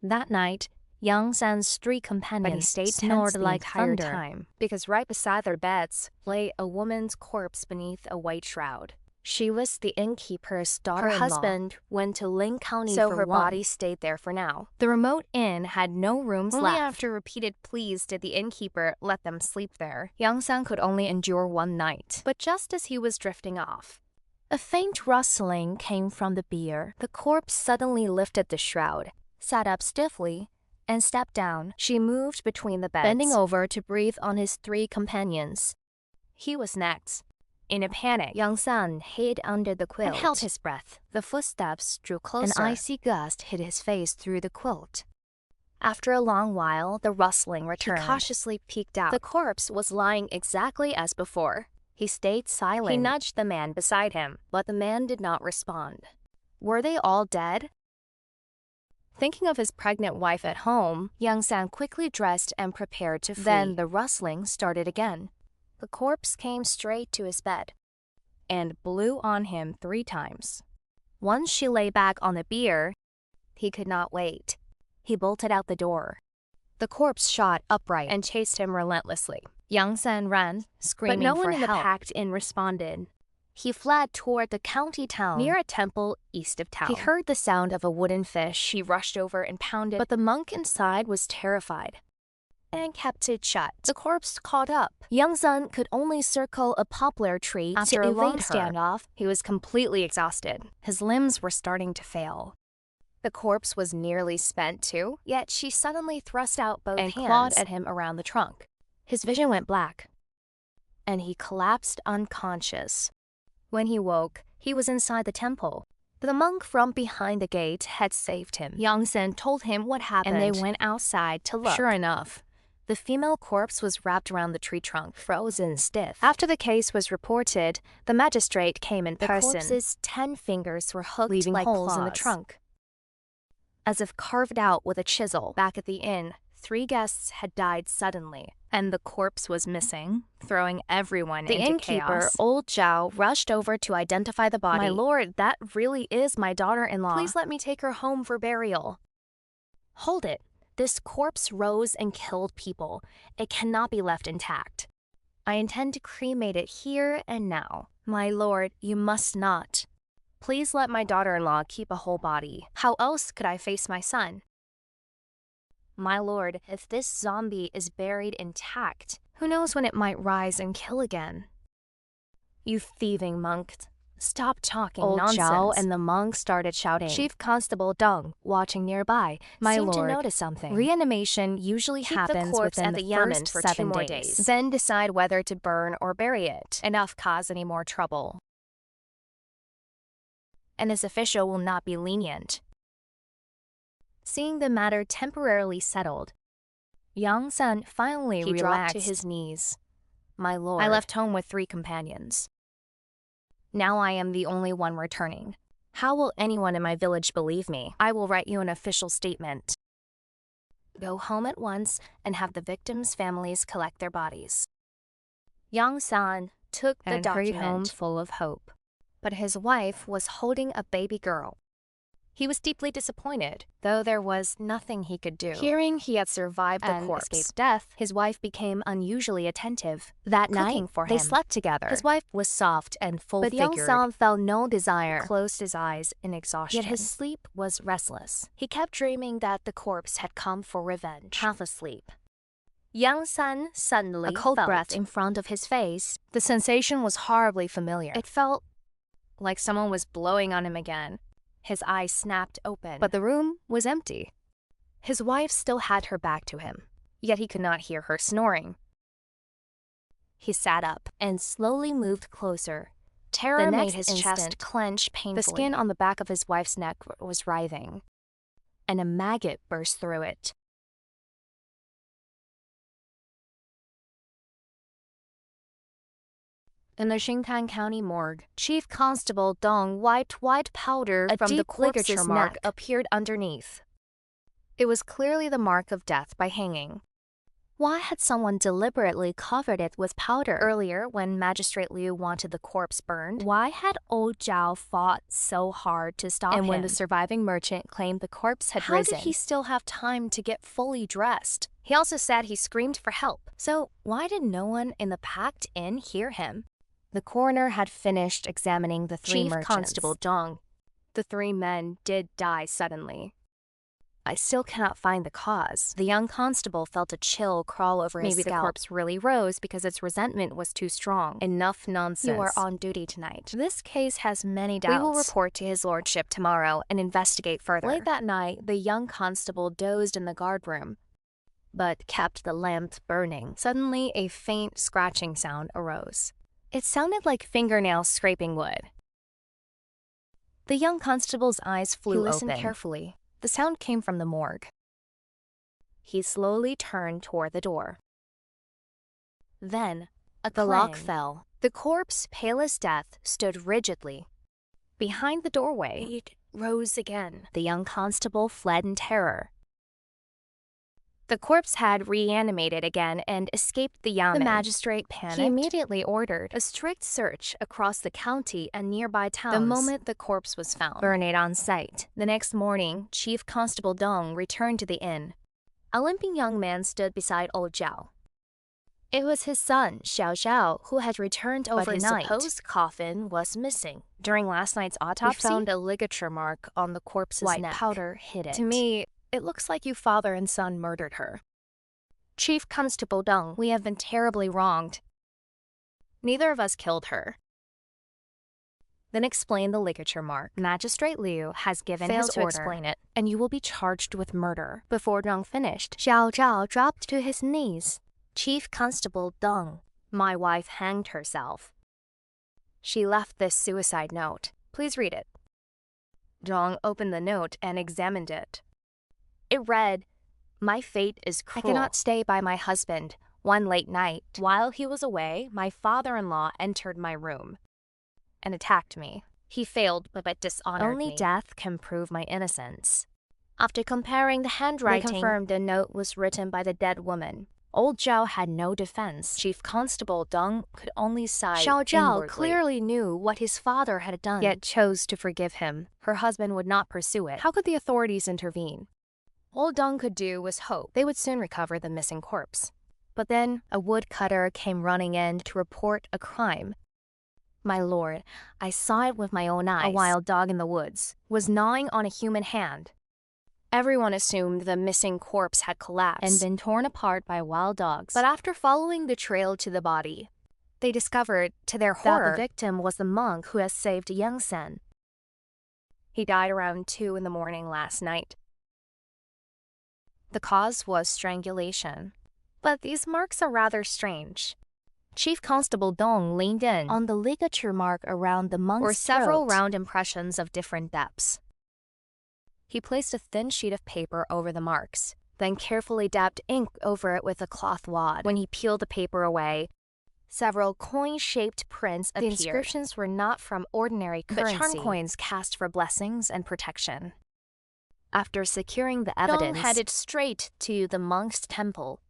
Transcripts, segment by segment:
That night, Yang San's three companions snored like thunder time, because right beside their beds lay a woman's corpse beneath a white shroud. She was the innkeeper's daughter-in-law. Her husband went to Ling County so her body stayed there for now. The remote inn had no rooms left. Only after repeated pleas did the innkeeper let them sleep there. Yang San could only endure one night. But just as he was drifting off, a faint rustling came from the bier. The corpse suddenly lifted the shroud, sat up stiffly, and stepped down. She moved between the beds, bending over to breathe on his three companions. He was next. In a panic, Yang San hid under the quilt and held his breath. The footsteps drew closer. An icy gust hit his face through the quilt. After a long while, the rustling returned. He cautiously peeked out. The corpse was lying exactly as before. He stayed silent. He nudged the man beside him, but the man did not respond. Were they all dead? Thinking of his pregnant wife at home, Yang San quickly dressed and prepared to flee. Then the rustling started again. The corpse came straight to his bed and blew on him 3 times. Once she lay back on the bier, he could not wait. He bolted out the door. The corpse shot upright and chased him relentlessly. Yang San ran, screaming for help. But no one in the packed inn responded. He fled toward the county town, near a temple east of town. He heard the sound of a wooden fish. He rushed over and pounded, but the monk inside was terrified and kept it shut. The corpse caught up. Yang San could only circle a poplar tree after a long standoff. He was completely exhausted. His limbs were starting to fail. The corpse was nearly spent too, yet she suddenly thrust out both hands and clawed at him around the trunk. His vision went black, and he collapsed unconscious. When he woke, he was inside the temple. The monk from behind the gate had saved him. Yang San told him what happened, and they went outside to look. Sure enough, the female corpse was wrapped around the tree trunk, frozen stiff. After the case was reported, the magistrate came in person. The corpse's 10 fingers were hooked leaving like holes claws in the trunk, as if carved out with a chisel. Back at the inn, 3 guests had died suddenly, and the corpse was missing, throwing everyone into chaos. The innkeeper, old Zhao, rushed over to identify the body. "My lord, that really is my daughter-in-law. Please let me take her home for burial." "Hold it. This corpse rose and killed people. It cannot be left intact. I intend to cremate it here and now." "My lord, you must not. Please let my daughter-in-law keep a whole body. How else could I face my son?" "My lord, if this zombie is buried intact, who knows when it might rise and kill again?" "You thieving monk. Stop talking nonsense." Old Zhao and the monk started shouting. Chief Constable Deng, watching nearby, seemed to notice something. Reanimation usually happens within the first for 7 days. Then decide whether to burn or bury it. Enough cause any more trouble. And this official will not be lenient. Seeing the matter temporarily settled, Yang San finally relaxed to his knees. "My lord, I left home with 3 companions. Now I am the only one returning. How will anyone in my village believe me? I will write you an official statement. Go home at once and have the victims' families collect their bodies." Yang San took the document, hurried home full of hope. But his wife was holding a baby girl. He was deeply disappointed, though there was nothing he could do. Hearing he had survived the corpse and escaped death, his wife became unusually attentive. That night, they slept together. His wife was soft and full-figured, but Yang San felt no desire. He closed his eyes in exhaustion. Yet his sleep was restless. He kept dreaming that the corpse had come for revenge. Half asleep, Yang San suddenly felt a cold breath in front of his face. The sensation was horribly familiar. It felt like someone was blowing on him again. His eyes snapped open, but the room was empty. His wife still had her back to him, yet he could not hear her snoring. He sat up and slowly moved closer. Terror made his chest clench painfully. The skin on the back of his wife's neck was writhing, and a maggot burst through it. In the Xingtan County morgue, Chief Constable Deng wiped white powder from the corpse's neck appeared underneath. It was clearly the mark of death by hanging. Why had someone deliberately covered it with powder earlier when Magistrate Liu wanted the corpse burned? Why had old Zhao fought so hard to stop him? And when the surviving merchant claimed the corpse had risen, how did he still have time to get fully dressed? He also said he screamed for help. So why did no one in the packed inn hear him? The coroner had finished examining the three merchants. Chief Constable Dong. The three men did die suddenly. I still cannot find the cause. The young constable felt a chill crawl over his scalp. Maybe the corpse really rose because its resentment was too strong. Enough nonsense. You are on duty tonight. This case has many doubts. We will report to his lordship tomorrow and investigate further. Late that night, the young constable dozed in the guardroom, but kept the lamp burning. Suddenly, a faint scratching sound arose. It sounded like fingernails scraping wood. The young constable's eyes flew open. He listened carefully. The sound came from the morgue. He slowly turned toward the door. Then, the lock fell. The corpse, pale as death, stood rigidly. Behind the doorway, it rose again. The young constable fled in terror. The corpse had reanimated again and escaped the yamen. The magistrate panicked. He immediately ordered a strict search across the county and nearby towns. The moment the corpse was found, burn it on sight. The next morning, Chief Constable Dong returned to the inn. A limping young man stood beside old Zhao. It was his son, Xiao Zhao, who had returned overnight. But his supposed coffin was missing. During last night's autopsy, we found a ligature mark on the corpse's neck. White powder hid it. To me, it looks like you father and son murdered her. Chief Constable Deng, we have been terribly wronged. Neither of us killed her. Then explain the ligature mark. Magistrate Liu has given his order. Explain it, and you will be charged with murder. Before Deng finished, Xiao Zhao dropped to his knees. Chief Constable Deng, my wife hanged herself. She left this suicide note. Please read it. Deng opened the note and examined it. It read, "My fate is cruel. I cannot stay by my husband. One late night, while he was away, my father-in-law entered my room and attacked me. He failed, but dishonored me. Only death can prove my innocence." After comparing the handwriting, they confirmed the note was written by the dead woman. Old Zhao had no defense. Chief Constable Deng could only sigh Xiao Zhao inwardly. Clearly knew what his father had done, yet chose to forgive him. Her husband would not pursue it. How could the authorities intervene? All Deng could do was hope they would soon recover the missing corpse. But then a woodcutter came running in to report a crime. My lord, I saw it with my own eyes. A wild dog in the woods was gnawing on a human hand. Everyone assumed the missing corpse had collapsed and been torn apart by wild dogs. But after following the trail to the body, they discovered, to their horror, that the victim was the monk who had saved Yang San. He died around 2 in the morning last night. The cause was strangulation. But these marks are rather strange. Chief Constable Dong leaned in. On the ligature mark around the monk's throat were several round impressions of different depths. He placed a thin sheet of paper over the marks, then carefully dabbed ink over it with a cloth wad. When he peeled the paper away, several coin-shaped prints appeared. The inscriptions were not from ordinary currency, but charm coins cast for blessings and protection. After securing the evidence, Dong headed straight to the monk's temple.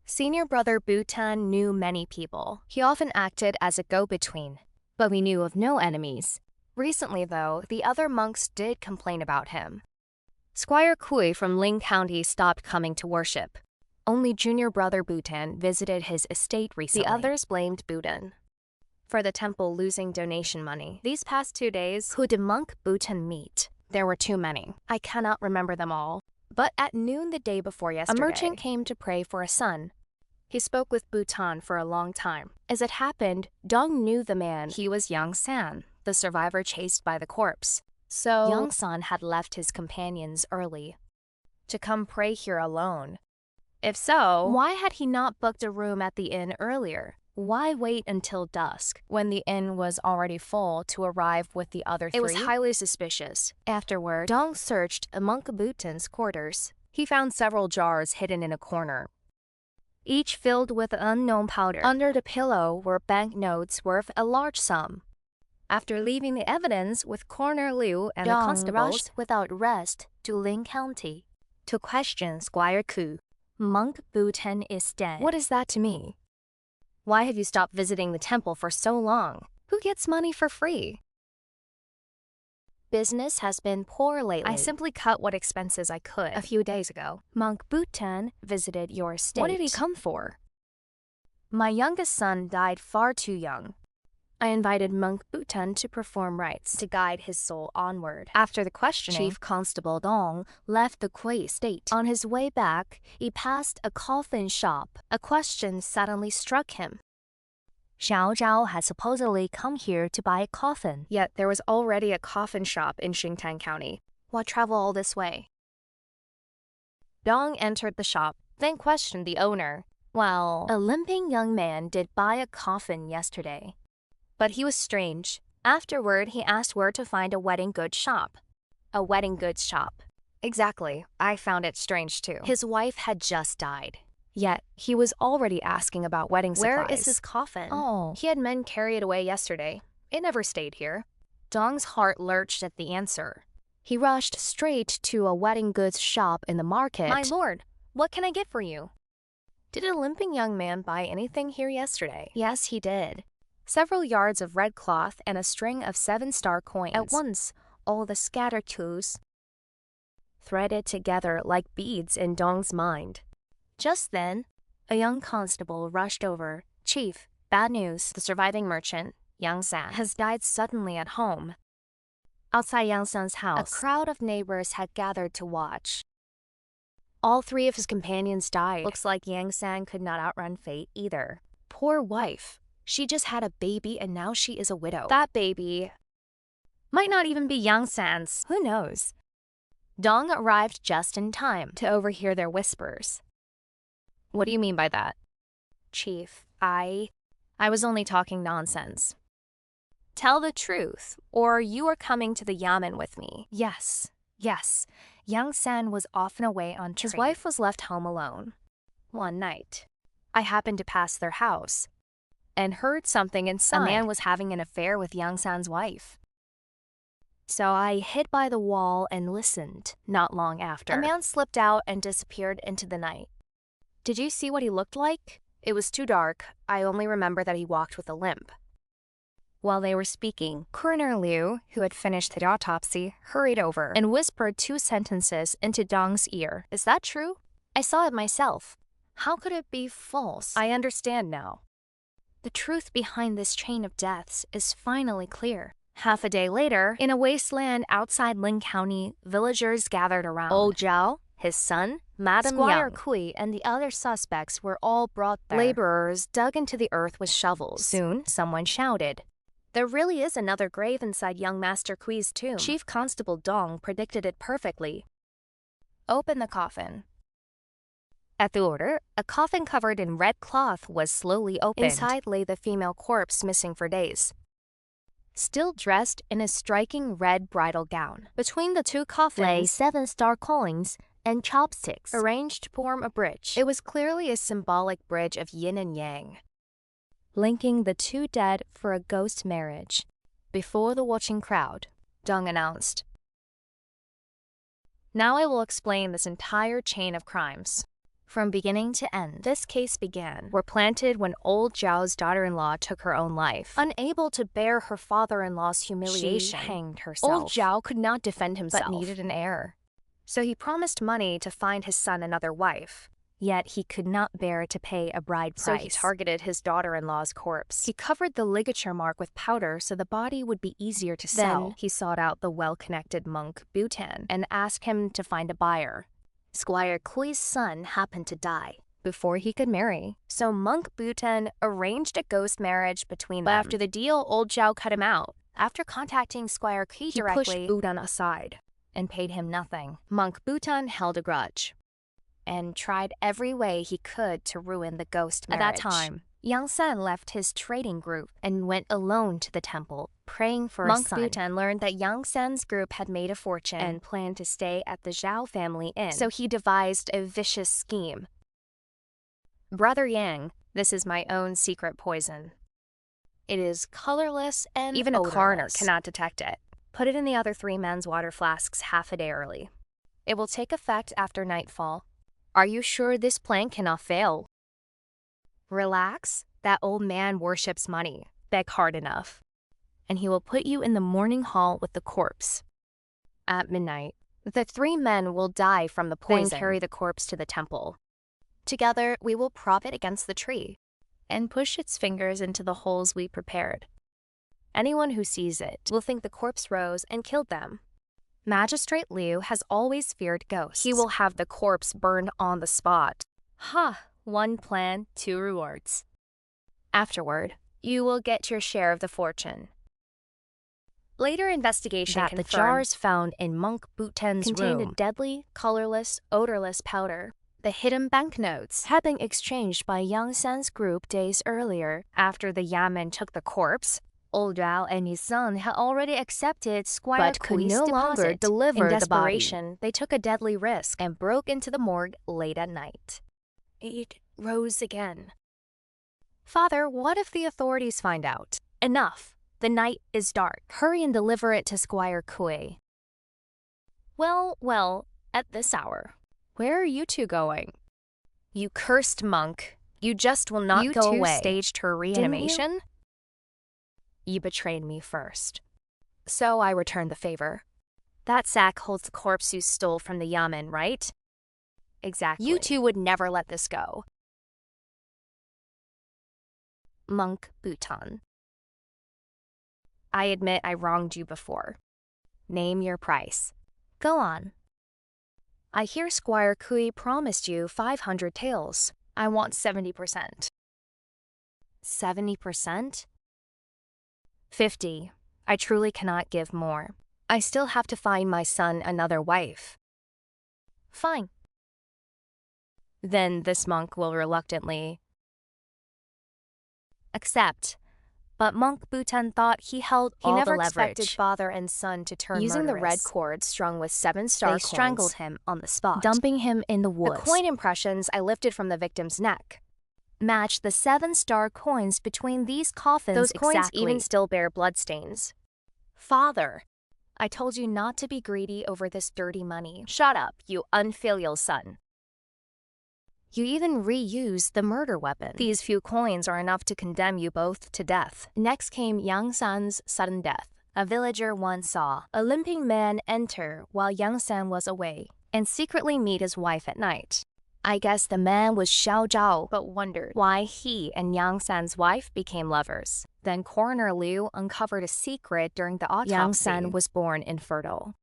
Senior brother Bhutan knew many people. He often acted as a go-between, but we knew of no enemies. Recently, though, the other monks did complain about him. Squire Kui from Ling County stopped coming to worship. Only junior brother Bhutan visited his estate recently. The others blamed Bhutan for the temple losing donation money. These past 2 days, who did monk Bhutan meet? There were too many. I cannot remember them all. But at noon the day before yesterday, a merchant came to pray for a son. He spoke with Bhutan for a long time. As it happened, Dong knew the man. He was Yang San, the survivor chased by the corpse. So Yang San had left his companions early to come pray here alone. If so, why had he not booked a room at the inn earlier? Why wait until dusk, when the inn was already full, to arrive with the other 3? It was highly suspicious. Afterward, Dong searched among Bhutan's quarters. He found several jars hidden in a corner, each filled with unknown powder. Under the pillow were banknotes worth a large sum. After leaving the evidence with Coroner Liu and the constables, rushed without rest to Ling County to question Squire Ku. Monk Buten is dead. What is that to me? Why have you stopped visiting the temple for so long? Who gets money for free? Business has been poor lately. I simply cut what expenses I could. A few days ago, Monk Buten visited your estate. What did he come for? My youngest son died far too young. I invited Monk Buten to perform rites to guide his soul onward. After the questioning, Chief Constable Dong left the Kui estate. On his way back, he passed a coffin shop. A question suddenly struck him. Xiao Zhao had supposedly come here to buy a coffin. Yet there was already a coffin shop in Xingtan County. Why travel all this way? Dong entered the shop, then questioned the owner. Well, a limping young man did buy a coffin yesterday. But he was strange. Afterward, he asked where to find a wedding goods shop. A wedding goods shop. Exactly. I found it strange too. His wife had just died. Yet, he was already asking about wedding supplies. Where is his coffin? Oh. He had men carry it away yesterday. It never stayed here. Dong's heart lurched at the answer. He rushed straight to a wedding goods shop in the market. My lord, what can I get for you? Did a limping young man buy anything here yesterday? Yes, he did. Several yards of red cloth and a string of 7-star coins. At once, all the scattered clues threaded together like beads in Dong's mind. Just then, a young constable rushed over. Chief, bad news. The surviving merchant, Yang San, has died suddenly at home. Outside Yang San's house, a crowd of neighbors had gathered to watch. All 3 of his companions died. Looks like Yang San could not outrun fate either. Poor wife. She just had a baby and now she is a widow. That baby might not even be Yang San's. Who knows? Dong arrived just in time to overhear their whispers. What do you mean by that? Chief, I was only talking nonsense. Tell the truth, or you are coming to the yamen with me. Yes. Yang San was often away on trade. His wife was left home alone. One night, I happened to pass their house and heard something inside. A man was having an affair with Yang San's wife. So I hid by the wall and listened. Not long after, a man slipped out and disappeared into the night. Did you see what he looked like? It was too dark. I only remember that he walked with a limp. While they were speaking, Coroner Liu, who had finished the autopsy, hurried over and whispered 2 sentences into Dong's ear. Is that true? I saw it myself. How could it be false? I understand now. The truth behind this chain of deaths is finally clear. Half a day later, in a wasteland outside Ling County, villagers gathered around. Old Zhao, his son, Madam Squire Yang, Kui, and the other suspects were all brought there. Laborers dug into the earth with shovels. Soon, someone shouted, "There really is another grave inside young Master Kui's tomb." Chief Constable Dong predicted it perfectly. Open the coffin. At the order, a coffin covered in red cloth was slowly opened. Inside lay the female corpse missing for days, still dressed in a striking red bridal gown. Between the 2 coffins lay 7-star coins and chopsticks, arranged to form a bridge. It was clearly a symbolic bridge of yin and yang, linking the 2 dead for a ghost marriage. Before the watching crowd, Dong announced, "Now I will explain this entire chain of crimes. From beginning to end, this case began, were planted when old Zhao's daughter-in-law took her own life. Unable to bear her father-in-law's humiliation, she hanged herself. Old Zhao could not defend himself, but needed an heir. So he promised money to find his son another wife. Yet he could not bear to pay a bride price. So he targeted his daughter-in-law's corpse. He covered the ligature mark with powder so the body would be easier to sell. Then he sought out the well-connected Monk Buten and asked him to find a buyer. Squire Kui's son happened to die before he could marry, so Monk Buten arranged a ghost marriage between them. But after the deal, old Zhao cut him out. After contacting Squire Kui directly, he pushed Buten aside and paid him nothing. Monk Buten held a grudge and tried every way he could to ruin the ghost marriage. At that time, Yang San left his trading group and went alone to the temple, praying for a son. Monk Buten learned that Yang San's group had made a fortune and planned to stay at the Zhao family inn, so he devised a vicious scheme. Brother Yang, this is my own secret poison. It is colorless and even odorless. A coroner cannot detect it. Put it in the other 3 men's water flasks half a day early. It will take effect after nightfall. Are you sure this plan cannot fail? Relax. That old man worships money. Beg hard enough. And he will put you in the mourning hall with the corpse. At midnight, the 3 men will die from the poison. Then carry the corpse to the temple. Together, we will prop it against the tree and push its fingers into the holes we prepared. Anyone who sees it will think the corpse rose and killed them. Magistrate Liu has always feared ghosts. He will have the corpse burned on the spot. Ha! 1 plan, 2 rewards. Afterward, you will get your share of the fortune. Later investigation confirmed the jars found in Monk Buten's room contained a deadly, colorless, odorless powder. The hidden banknotes had been exchanged by Yang San's group days earlier. After the Yamen took the corpse, Old Zhao and his son had already accepted Squire Kui's could no longer deliver the body. In desperation, they took a deadly risk and broke into the morgue late at night. It rose again. Father, what if the authorities find out? Enough. The night is dark. Hurry and deliver it to Squire Kui. Well, at this hour. Where are you 2 going? You cursed monk. You just will not go away. You 2 staged her reanimation? You betrayed me first. So I returned the favor. That sack holds the corpse you stole from the Yamen, right? Exactly. You 2 would never let this go. Monk Butan. I admit I wronged you before. Name your price. Go on. I hear Squire Kui promised you 500 taels. I want 70%. 70%? 50. I truly cannot give more. I still have to find my son another wife. Fine. Then this monk will reluctantly accept. But Monk Butan thought he held all the leverage. He never expected father and son to turn murderous. Using the red cord strung with 7 star coins, they strangled him on the spot, dumping him in the woods. The coin impressions I lifted from the victim's neck matched the 7 star coins between these coffins. Those coins even still bear bloodstains. Father, I told you not to be greedy over this dirty money. Shut up, you unfilial son. You even reused the murder weapon. These few coins are enough to condemn you both to death. Next came Yang San's sudden death. A villager once saw a limping man enter while Yang San was away and secretly meet his wife at night. I guess the man was Xiao Zhao, but wondered why he and Yang San's wife became lovers. Then Coroner Liu uncovered a secret during the autopsy. Yang San was born infertile.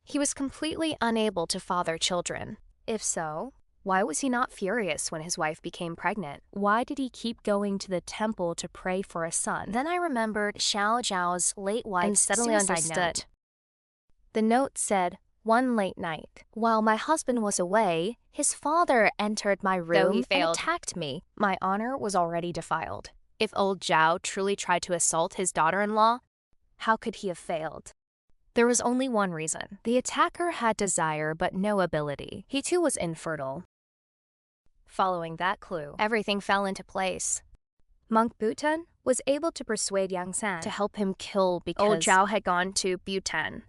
He was completely unable to father children. If so, why was he not furious when his wife became pregnant? Why did he keep going to the temple to pray for a son? Then I remembered Xiao Zhao's late wife's and suddenly understood. Note. The note said, one late night, while my husband was away, his father entered my room and attacked me. My honor was already defiled. If old Zhao truly tried to assault his daughter-in-law, how could he have failed? There was only one reason. The attacker had desire but no ability. He too was infertile. Following that clue, everything fell into place. Monk Butan was able to persuade Yang San to help him kill because old Zhao had gone to Butan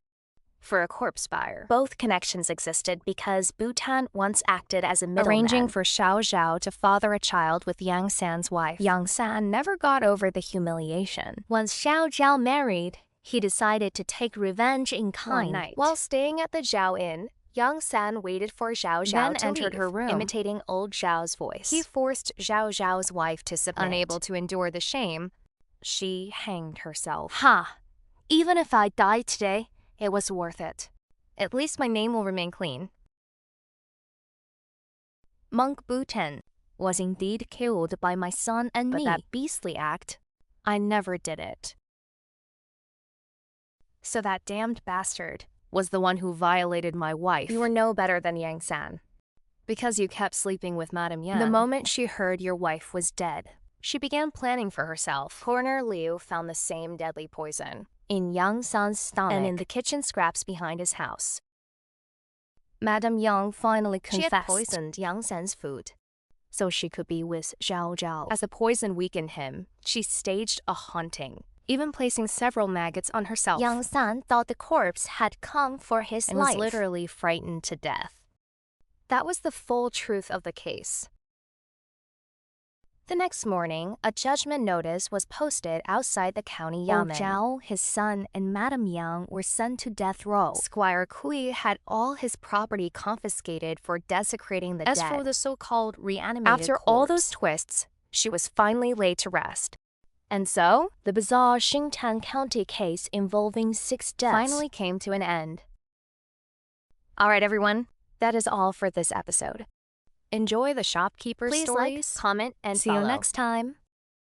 for a corpse buyer. Both connections existed because Butan once acted as a middleman, arranging for Xiao Zhao to father a child with Yang San's wife. Yang San never got over the humiliation. Once Xiao Zhao married, he decided to take revenge in kind. While staying at the Zhao Inn, Yang San waited for Xiao Zhao to entered her room, imitating old Zhao's voice. He forced Xiao Zhao's wife to submit. Unable to endure the shame, she hanged herself. Ha! Even if I died today, it was worth it. At least my name will remain clean. Monk Butan was indeed killed by my son and me. But that beastly act, I never did it. So that damned bastard was the one who violated my wife. You were no better than Yang San, because you kept sleeping with Madame Yan. The moment she heard your wife was dead, she began planning for herself. Coroner Liu found the same deadly poison in Yang San's stomach and in the kitchen scraps behind his house. Madame Yang finally confessed she had poisoned Yang San's food so she could be with Xiao Zhao. As the poison weakened him, she staged a haunting, even placing several maggots on herself. Yang San thought the corpse had come for his life and was literally frightened to death. That was the full truth of the case. The next morning, a judgment notice was posted outside the county yamen. Zhao, his son, and Madame Yang were sent to death row. Squire Kui had all his property confiscated for desecrating the dead. As for the so-called reanimated After all those twists, she was finally laid to rest. And so, the bizarre Xintan County case involving 6 deaths finally came to an end. Alright everyone, that is all for this episode. Enjoy the shopkeeper's stories, comment, and see you next time.